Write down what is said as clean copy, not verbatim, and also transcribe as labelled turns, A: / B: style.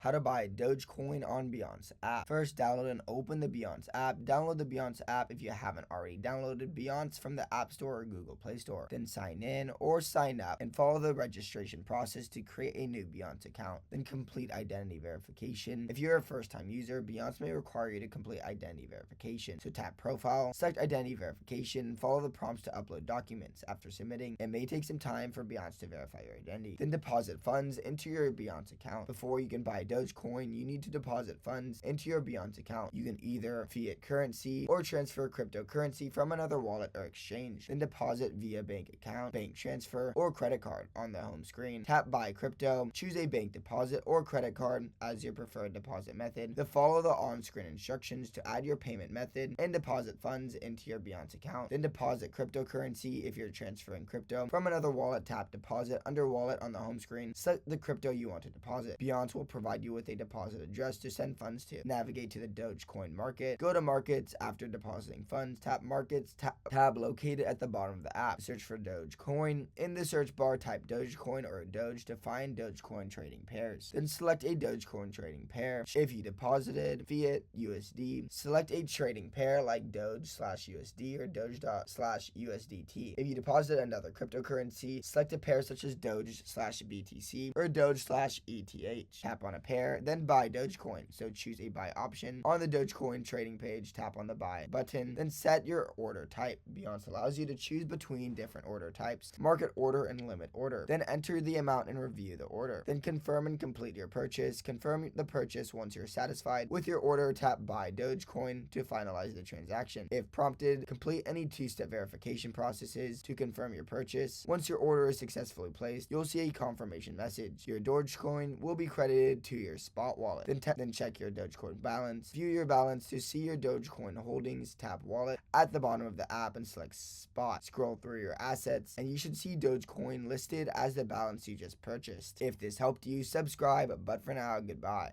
A: How to buy Dogecoin on Binance app. First, download and open the Binance app. Download the Binance app if you haven't already downloaded Binance from the App Store or Google Play Store. Then sign in or sign up and follow the registration process to create a new Binance account. Then complete identity verification. If you're a first-time user, Binance may require you to complete identity verification. So tap Profile, select Identity Verification, follow the prompts to upload documents. After submitting, it may take some time for Binance to verify your identity. Then deposit funds into your Binance account. Before you can buy Dogecoin, you need to deposit funds into your Binance account. You can either fiat currency or transfer cryptocurrency from another wallet or exchange. Then deposit via bank account, bank transfer, or credit card. On the home screen, tap Buy Crypto, choose a bank deposit or credit card as your preferred deposit method. Then follow the on-screen instructions to add your payment method and deposit funds into your Binance account. Then deposit cryptocurrency if you're transferring crypto from another wallet. Tap Deposit under Wallet on the home screen. Select the crypto you want to deposit. Binance will provide you with a deposit address to send funds to. Navigate to the Dogecoin market. Go to Markets. After depositing funds, tap Markets tab located at the bottom of the app. Search for Dogecoin. In the search bar, type Dogecoin or Doge to find Dogecoin trading pairs. Then select a Dogecoin trading pair. If you deposited fiat USD, select a trading pair like Doge/USD or Doge./USDT. If you deposit another cryptocurrency, select a pair such as Doge/BTC or Doge/ETH. Tap on a pair, then buy Dogecoin. So choose a buy option. On the Dogecoin trading page, tap on the buy button, then set your order type. Binance allows you to choose between different order types, market order and limit order. Then enter the amount and review the order. Then confirm and complete your purchase. Confirm the purchase once you're satisfied with your order. Tap buy Dogecoin to finalize the transaction. If prompted, complete any two-step verification processes to confirm your purchase. Once your order is successfully placed, you'll see a confirmation message. Your Dogecoin will be credited to your spot wallet. Then check your Dogecoin balance. View your balance to see your Dogecoin holdings. Tap wallet at the bottom of the app and select spot. Scroll through your assets and you should see Dogecoin listed as the balance you just purchased. If this helped you, subscribe, but for now, goodbye.